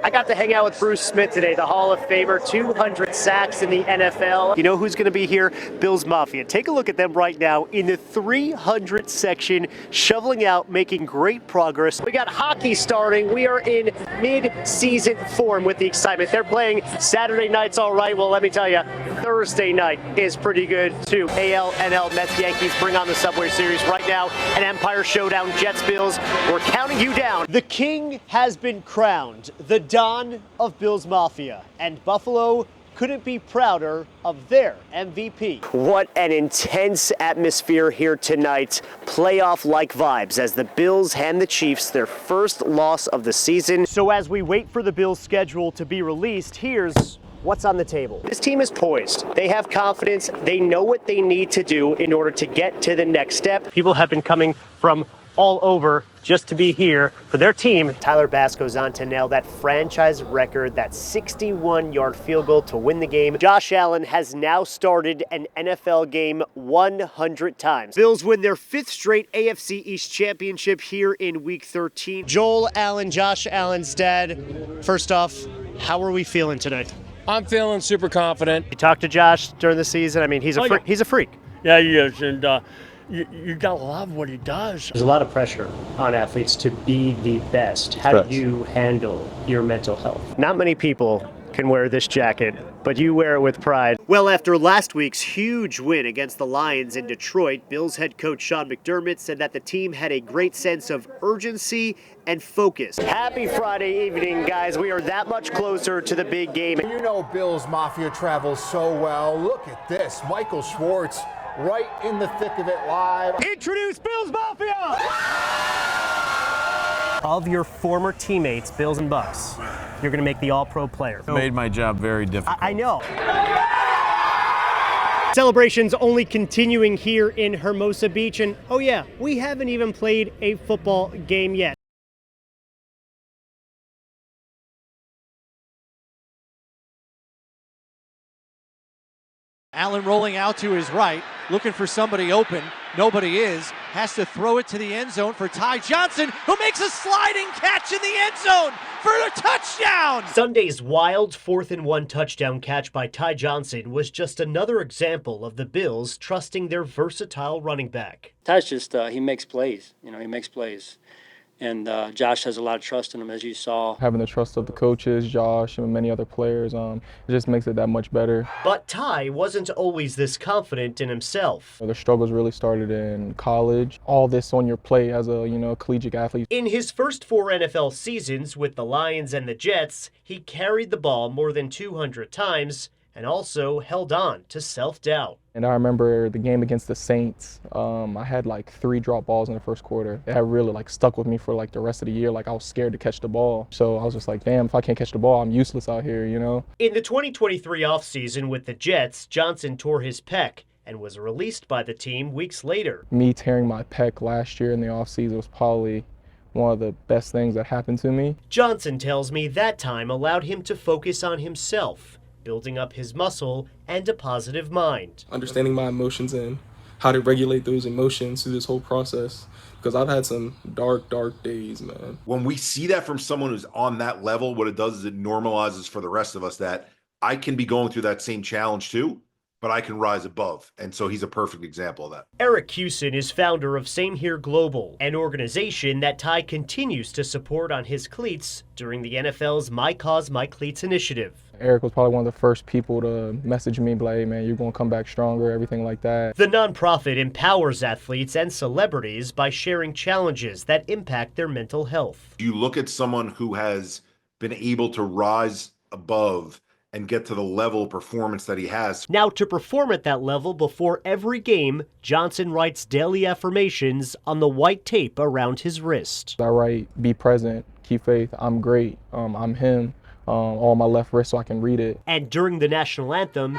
I got to hang out with Bruce Smith today, the Hall of Famer, 200 sacks in the NFL. You know who's going to be here? Bills Mafia. Take a look at them right now in the 300 section, shoveling out, making great progress. We got hockey starting. We are in mid-season form with the excitement. They're playing Saturday nights all right. Well, let me tell you, Thursday night is pretty good too. AL, NL, Mets, Yankees bring on the Subway Series right now. An Empire Showdown, Jets, Bills. We're counting you down. The king has been crowned, the Don of Bills Mafia, and Buffalo couldn't be prouder of their MVP. What an intense atmosphere here tonight. Playoff-like vibes as the Bills hand the Chiefs their first loss of the season. So as we wait for the Bills' schedule to be released, here's what's on the table. This team is poised. They have confidence. They know what they need to do in order to get to the next step. People have been coming from all over just to be here for their team. Tyler Bass goes on to nail that franchise record, that 61-yard field goal to win the game. Josh Allen has now started an NFL game 100 times. Bills win their 5th straight AFC East championship here in Week 13. Joel Allen, Josh Allen's dad. First off, how are we feeling tonight? I'm feeling super confident. You talked to Josh during the season. I mean, he's a freak. Yeah, he is, and you gotta love what he does. There's a lot of pressure on athletes to be the best. How do you handle your mental health? Not many people can wear this jacket, but you wear it with pride. Well, after last week's huge win against the Lions in Detroit, Bills head coach Sean McDermott said that the team had a great sense of urgency and focus. Happy Friday evening, guys. We are that much closer to the big game. You know Bills Mafia travels so well. Look at this. Michael Schwartz right in the thick of it live. Introduce Bills Mafia! Of your former teammates, Bills and Bucks, you're going to make the All-Pro player. Made my job very difficult. I know. Celebrations only continuing here in Hermosa Beach, and oh yeah, we haven't even played a football game yet. Allen rolling out to his right, looking for somebody open. Nobody is. Has to throw it to the end zone for Ty Johnson, who makes a sliding catch in the end zone for a touchdown. Sunday's wild 4th-and-1 touchdown catch by Ty Johnson was just another example of the Bills trusting their versatile running back. Ty's just, he makes plays. He makes plays. And Josh has a lot of trust in him, as you saw. Having the trust of the coaches, Josh, and many other players, it just makes it that much better. But Ty wasn't always this confident in himself. The struggles really started in college. All this on your plate as a, collegiate athlete. In his first 4 NFL seasons with the Lions and the Jets, he carried the ball more than 200 times and also held on to self-doubt. And I remember the game against the Saints. I had like 3 drop balls in the first quarter. That really stuck with me for the rest of the year. I was scared to catch the ball. So I was just like, damn, if I can't catch the ball, I'm useless out here, In the 2023 offseason with the Jets, Johnson tore his pec and was released by the team weeks later. Me tearing my pec last year in the offseason was probably one of the best things that happened to me. Johnson tells me that time allowed him to focus on himself, building up his muscle and a positive mind. Understanding my emotions and how to regulate those emotions through this whole process, because I've had some dark days, man. When we see that from someone who's on that level, what it does is it normalizes for the rest of us that I can be going through that same challenge too, but I can rise above. And so he's a perfect example of that. Eric Hewson is founder of Same Here Global, an organization that Ty continues to support on his cleats during the NFL's My Cause, My Cleats initiative. Eric was probably one of the first people to message me, like, hey, man, you're going to come back stronger, everything like that. The nonprofit empowers athletes and celebrities by sharing challenges that impact their mental health. You look at someone who has been able to rise above and get to the level of performance that he has. Now, to perform at that level before every game, Johnson writes daily affirmations on the white tape around his wrist. I write, be present, keep faith, I'm great, I'm him, on my left wrist so I can read it. And during the national anthem,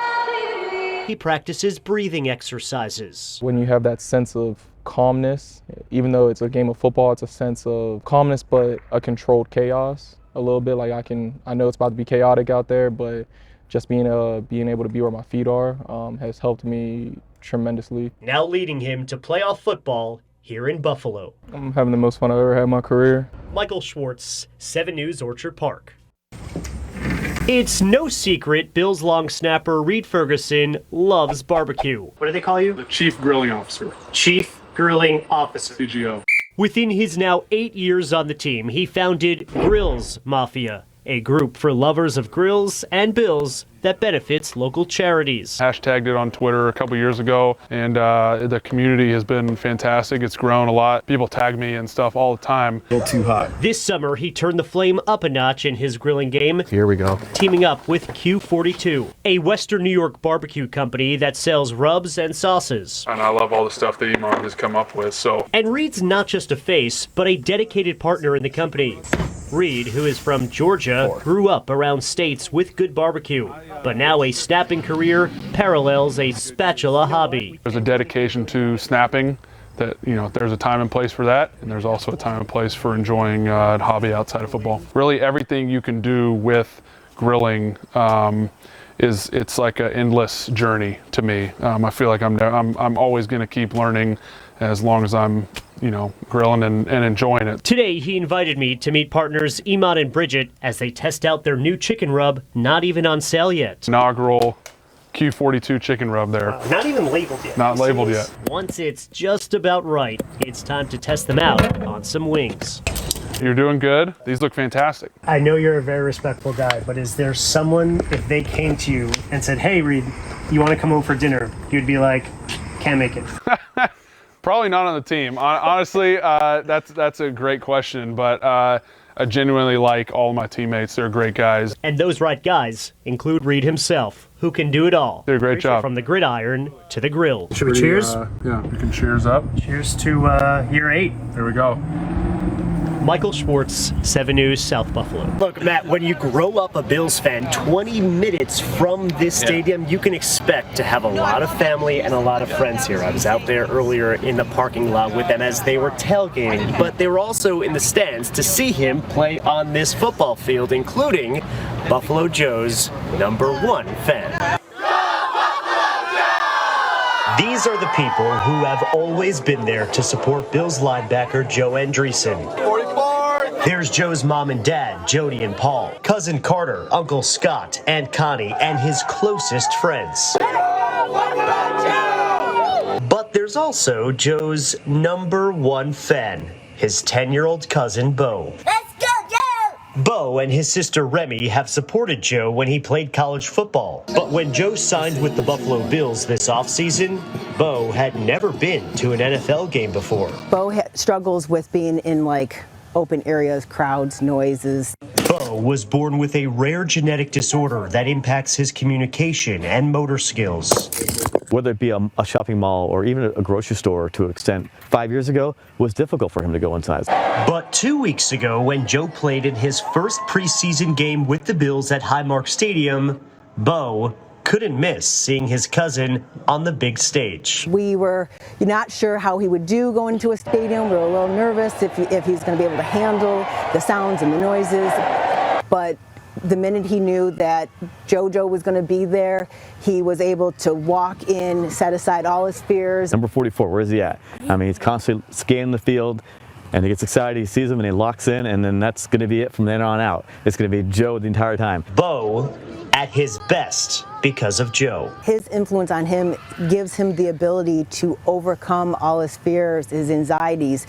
he practices breathing exercises. When you have that sense of calmness, even though it's a game of football, it's a sense of calmness, but a controlled chaos. A little bit I know it's about to be chaotic out there, but just being able to be where my feet are has helped me tremendously. Now leading him to playoff football here in Buffalo. I'm having the most fun I've ever had in my career. Michael Schwartz, 7 News, Orchard Park. It's no secret Bills long snapper Reed Ferguson loves barbecue. What do they call you? The Chief Grilling Officer. Chief Grilling Officer. CGO. Within his now 8 years on the team, he founded Grills Mafia, a group for lovers of grills and bills that benefits local charities. Hashtagged it on Twitter a couple years ago, and the community has been fantastic. It's grown a lot. People tag me and stuff all the time. A little too hot. This summer, he turned the flame up a notch in his grilling game. Here we go. Teaming up with Q42, a Western New York barbecue company that sells rubs and sauces. And I love all the stuff that Iman has come up with, so. And Reed's not just a face, but a dedicated partner in the company. Reed, who is from Georgia, grew up around states with good barbecue, but now a snapping career parallels a spatula hobby. There's a dedication to snapping that, there's a time and place for that, and there's also a time and place for enjoying a hobby outside of football. Really everything you can do with grilling it's like an endless journey to me. I feel like I'm always going to keep learning as long as I'm grilling and enjoying it. Today, he invited me to meet partners Iman and Bridget as they test out their new chicken rub, not even on sale yet. Inaugural Q42 chicken rub there. Not even labeled yet. Not labeled yet. Once it's just about right, it's time to test them out on some wings. You're doing good. These look fantastic. I know you're a very respectful guy, but is there someone, if they came to you and said, hey, Reed, you want to come home for dinner? You'd be like, can't make it. Probably not on the team. Honestly, that's a great question, but I genuinely like all my teammates. They're great guys. And those right guys include Reed himself, who can do it all. Did a great job. From the gridiron to the grill. Should we cheers? Yeah, we can cheers up. Cheers to year 8. There we go. Michael Schwartz, 7 News, South Buffalo. Look, Matt, when you grow up a Bills fan, 20 minutes from this stadium, you can expect to have a lot of family and a lot of friends here. I was out there earlier in the parking lot with them as they were tailgating, but they were also in the stands to see him play on this football field, including Buffalo Joe's #1 fan. These are the people who have always been there to support Bills linebacker Joe Andreessen. 44! There's Joe's mom and dad, Jody and Paul, cousin Carter, Uncle Scott, Aunt Connie, and his closest friends. But there's also Joe's #1 fan, his 10-year-old cousin, Bo. Bo and his sister Remy have supported Joe when he played college football. But when Joe signed with the Buffalo Bills this offseason, Bo had never been to an NFL game before. Bo struggles with being in open areas, crowds, noises. Bo was born with a rare genetic disorder that impacts his communication and motor skills. Whether it be a shopping mall or even a grocery store to an extent, 5 years ago was difficult for him to go inside. But 2 weeks ago, when Joe played in his first preseason game with the Bills at Highmark Stadium, Bo couldn't miss seeing his cousin on the big stage. We were not sure how he would do going to a stadium. We were a little nervous if he's going to be able to handle the sounds and the noises. But the minute he knew that JoJo was going to be there, he was able to walk in, set aside all his fears. Number 44, where is he at? I mean, he's constantly scanning the field, and he gets excited, he sees him, and he locks in, and then that's going to be it from then on out. It's going to be Joe the entire time. Bo at his best because of Joe. His influence on him gives him the ability to overcome all his fears, his anxieties,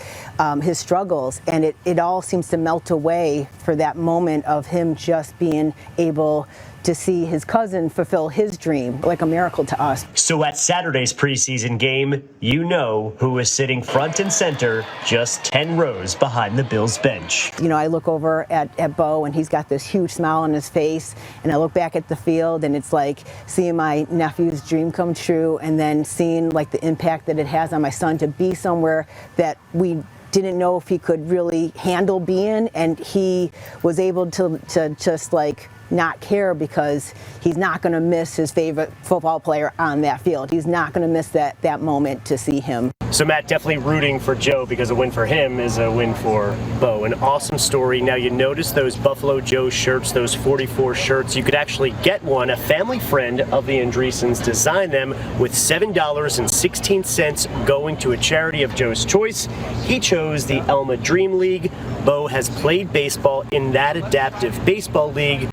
his struggles, and it all seems to melt away for that moment of him just being able to see his cousin fulfill his dream, like a miracle to us. So at Saturday's preseason game, you know who is sitting front and center just 10 rows behind the Bills bench. I look over at Bo, and he's got this huge smile on his face, and I look back at the field, and it's like seeing my nephew's dream come true, and then seeing the impact that it has on my son to be somewhere that we didn't know if he could really handle being, and he was able to just not care because he's not going to miss his favorite football player on that field. He's not going to miss that moment to see him. So Matt, definitely rooting for Joe because a win for him is a win for Bo. An awesome story. Now you notice those Buffalo Joe shirts, those 44 shirts. You could actually get one. A family friend of the Andreessens designed them with $7.16 going to a charity of Joe's choice. He chose the Elma Dream League. Bo has played baseball in that adaptive baseball league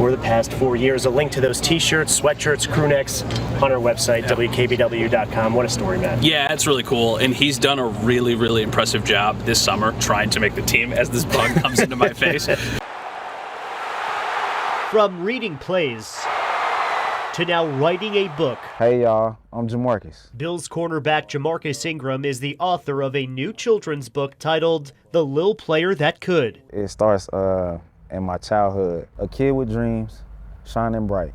for the past 4 years. A link to those t-shirts, sweatshirts, crew necks on our website, WKBW.com. What a story, man. Yeah, it's really cool. And he's done a really, really impressive job this summer trying to make the team as this bug comes into my face. From reading plays to now writing a book. Hey y'all, I'm Jamarcus. Bills cornerback Jamarcus Ingram is the author of a new children's book titled The Lil Player That Could. It starts in my childhood. A kid with dreams, shining bright.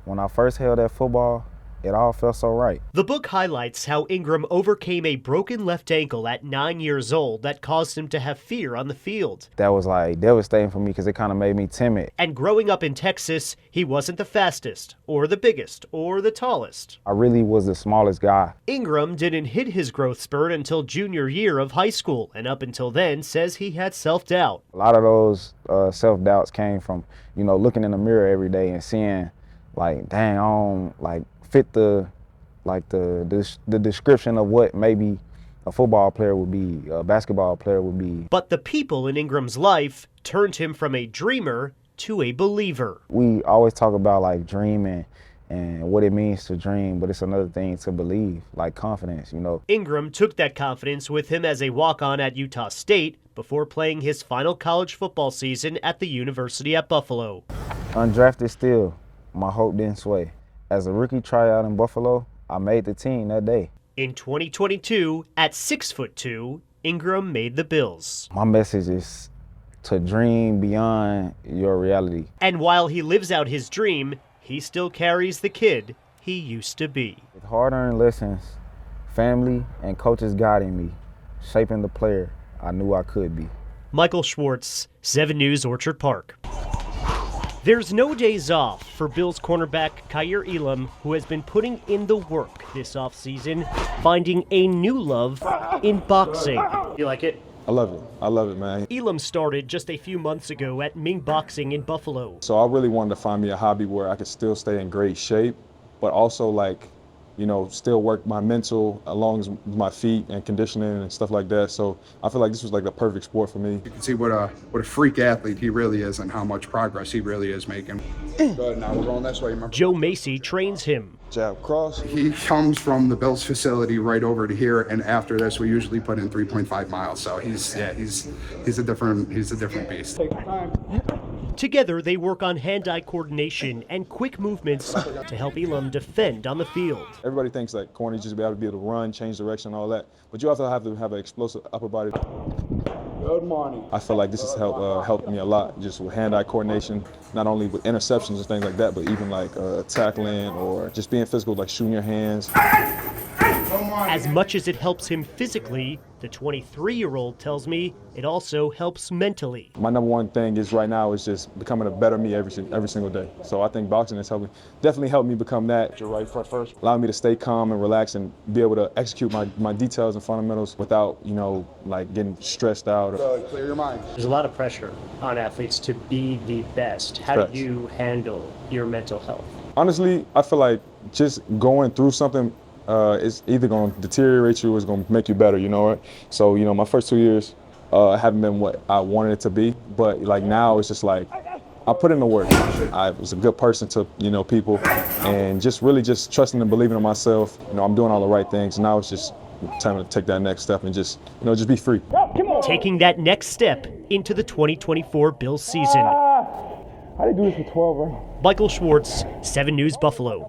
When I first held that football, it all felt so right. The book highlights how Ingram overcame a broken left ankle at 9 years old that caused him to have fear on the field. That was like devastating for me because it kind of made me timid. And growing up in Texas, he wasn't the fastest, or the biggest, or the tallest. I really was the smallest guy. Ingram didn't hit his growth spurt until junior year of high school, and up until then says he had self-doubt. A lot of those self-doubts came from, looking in the mirror every day and seeing, like, dang, I don't, fit the description of what maybe a football player would be, a basketball player would be. But the people in Ingram's life turned him from a dreamer to a believer. We always talk about dreaming and what it means to dream, but it's another thing to believe, like confidence, Ingram took that confidence with him as a walk-on at Utah State before playing his final college football season at the University at Buffalo. Undrafted still, my hope didn't sway. As a rookie tryout in Buffalo, I made the team that day. In 2022, at 6'2", Ingram made the Bills. My message is to dream beyond your reality. And while he lives out his dream, he still carries the kid he used to be. With hard-earned lessons, family, and coaches guiding me, shaping the player I knew I could be. Michael Schwartz, 7 News, Orchard Park. There's no days off for Bills cornerback Kaiir Elam, who has been putting in the work this offseason, finding a new love in boxing. You like it? I love it. I love it, man. Elam started just a few months ago at Ming Boxing in Buffalo. So I really wanted to find me a hobby where I could still stay in great shape, but also still work my mental along with my feet and conditioning and stuff like that. So I feel like this was like the perfect sport for me. You can see what a freak athlete he really is and how much progress he really is making. Good, now we're going this way. Remember? Joe Macy trains him. Jab cross. He comes from the Bills facility right over to here, and after this we usually put in 3.5 miles. So he's a different beast. Take time. Together, they work on hand-eye coordination and quick movements to help Elam defend on the field. Everybody thinks that corners just be able to run, change direction, all that, but you also have to have an explosive upper body. Good morning. I feel like this has helped me a lot, just with hand-eye coordination, not only with interceptions and things like that, but even tackling or just being physical, like shooting your hands. As much as it helps him physically, the 23-year-old tells me it also helps mentally. My number one thing is right now is just becoming a better me every single day. So I think boxing has definitely helped me become that. Your right foot first. Allowing me to stay calm and relax and be able to execute my details and fundamentals without, getting stressed out. Clear your mind. There's a lot of pressure on athletes to be the best. How do you handle your mental health? Honestly, I feel like just going through something it's either going to deteriorate you or it's going to make you better, right? So, my first 2 years haven't been what I wanted it to be, but now it's just I put in the work. I was a good person to, people, and just really just trusting and believing in myself. I'm doing all the right things. Now it's just time to take that next step and just be free. Taking that next step into the 2024 Bills season. How do you do this for 12, right? Michael Schwartz, 7 News Buffalo.